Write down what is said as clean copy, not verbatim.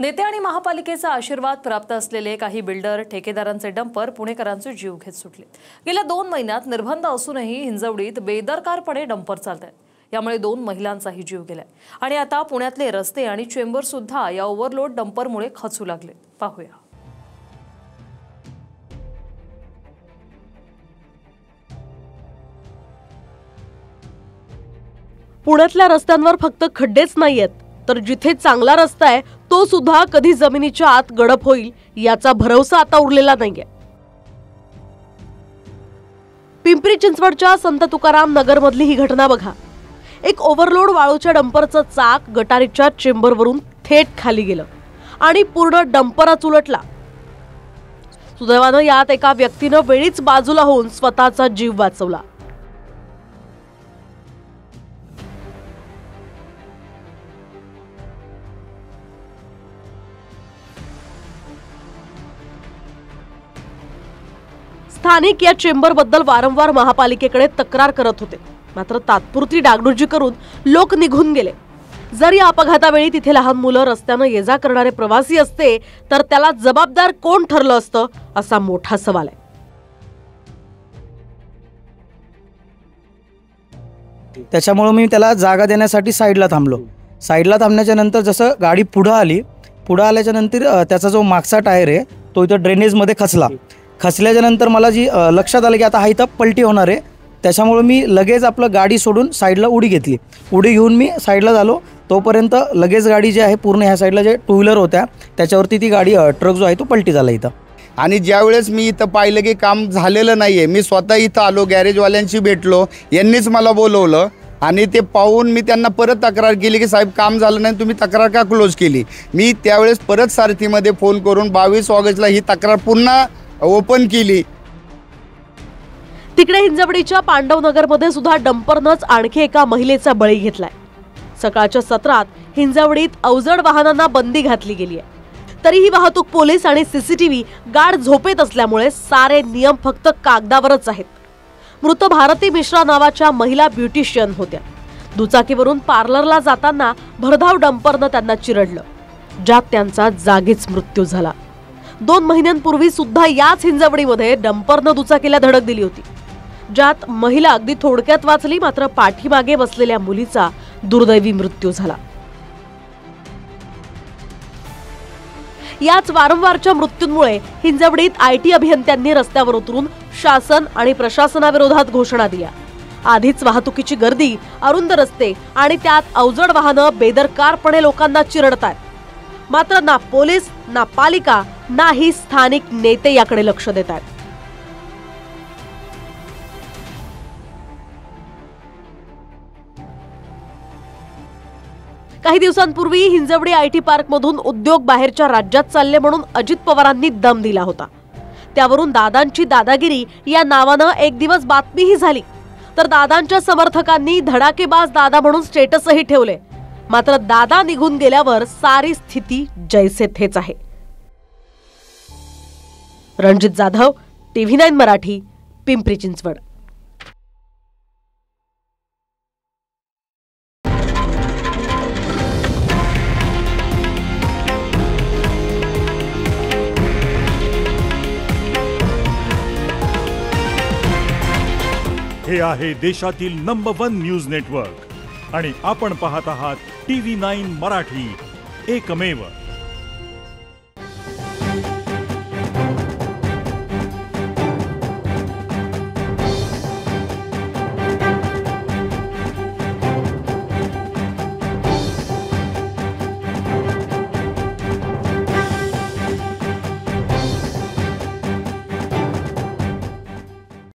नेते आणि महापालिकेचा आशीर्वाद प्राप्त असलेले काही बिल्डर ठेकेदारांचे डंपर पुणेकरांचे जीव घेत सुटले। गेल्या 2 महिन्यात निर्बंध असूनही हिंजवडीत बेदरकारपणे डंपर चालतात। यामुळे 2 महिलांचाही जीव गेलाय आणि आता पुण्यातले रस्ते आणि चेंबर सुद्धा या ओव्हरलोड डंपरमुळे खचू लागले। पाहूया। पुण्यातल्या रस्त्यांवर फक्त खड्डेच नाहीयेत, तर जिथे चांगला रस्ता आहे तो सुद्धा कधी जमिनीच्या आत गडप होईल याचा भरवसा आता उरलेला नाहीये। पिंपरी चिंचवडच्या संत तुकाराम नगर मधली ही घटना बघा। एक ओव्हरलोड वाळूच्या डंपरचं चाक गटारीच्या चेंबरवरून थेट खाली गेलं आणि पूर्ण डंपरच उलटला। सुदैवानं यात एका व्यक्तीनं वेळीच बाजूला होऊन स्वतःचा जीव वाचवला। स्थानिक या चेंबर बद्दल वारंवार महापालिकेकडे तक्रार करत होते, मात्र तात्पुरती डागडुजी करून लोक निघून गेले। जर या अपघातावेळी तिथे लहान मुलं रस्त्याने ये-जा करणारे प्रवासी असते तर त्याला जबाबदार कोण ठरलं असतं असा मोठा सवाल आहे। त्याच्यामुळे मी त्याला जागा देण्यासाठी साईडला थांबलो। साईडला थांबण्याच्या नंतर जसं गाडी पुढे आल्याच्या नंतर त्याचा जो मागचा टायर आहे तो इथं ड्रेनेजमध्ये खचल्याच्या नंतर मला जी लक्षात आलं की आता हा इथं पलटी होणार आहे। त्याच्यामुळे मी लगेच आपलं गाडी सोडून साईडला उडी घेतली। उडी घेऊन मी साईडला झालो, तोपर्यंत लगेच गाडी जी आहे पूर्ण ह्या साईडला जे 2 व्हीलर होत्या त्याच्यावरती ती गाडी ट्रक जो आहे तो पलटी झाला इथं। आणि ज्यावेळेस मी इथं पाहिलं की काम झालेलं नाही आहे, मी स्वतः इथं आलो, गॅरेजवाल्यांशी भेटलो, यांनीच मला बोलवलं आणि ते पाहून मी त्यांना परत तक्रार केली की साहेब काम झालं नाही, तुम्ही तक्रार का क्लोज केली। मी त्यावेळेस परत सारथीमध्ये फोन करून 22 ऑगस्टला ही तक्रार पुन्हा ओपन केली। तिकडे हिंजवडीच्या पांडवनगरमध्ये सुद्धा डंपरनंच आणखी एका महिलेचा बळी घेतलाय। सकाळच्या सत्रात हिंजवडीत अवजड वाहनांना बंदी घातली गेली आहे, तरीही वाहतूक पोलीस आणि सीसीटीव्ही गाढ झोपेत असल्यामुळे सारे नियम फक्त कागदावरच आहेत। मृत भारती मिश्रा नावाच्या महिला ब्युटिशियन होत्या। दुचाकीवरून पार्लरला जाताना भरधाव डंपरनं त्यांना चिरडलं, ज्यात त्यांचा जागीच मृत्यू झाला। 2 महिन्यांपूर्वी सुद्धा याच हिंजवडीमध्ये डंपरनं दुचाकीला धडक दिली होती, ज्यात महिला अगदी थोडक्यात वाचली, मात्र पाठीमागे बसलेल्या मुलीचा दुर्दैवी मृत्यू झाला। याच वारंवारच्या मृत्यूंमुळे हिंजवडीत IT अभियंत्यांनी रस्त्यावर उतरून शासन आणि प्रशासनाविरोधात घोषणा दिल्या। आधीच वाहतुकीची गर्दी, अरुंद रस्ते आणि त्यात अवजड वाहनं बेदरकारपणे लोकांना चिरडतात, मात्र ना पोलीस ना पालिका नाही स्थानिक नेते याकडे लक्ष देतात। काही दिवसांपूर्वी हिंजवडी IT पार्क मधून उद्योग बाहेरच्या राज्यात चालले म्हणून अजित पवारांनी दम दिला होता। त्यावरून दादांची दादागिरी या नावानं एक दिवस बातमीही झाली, तर दादांच्या समर्थकांनी धडाकेबाज दादा म्हणून स्टेटसही ठेवले। मात्र दादा निघून गेल्यावर सारी स्थिती जैसे थेच आहे। रणजित जाधव, TV9 मराठी, पिंपरी चिंचवड। हे आहे देशातील नंबर 1 न्यूज नेटवर्क आणि आपण पाहत आहात TV9 मराठी, एकमेव।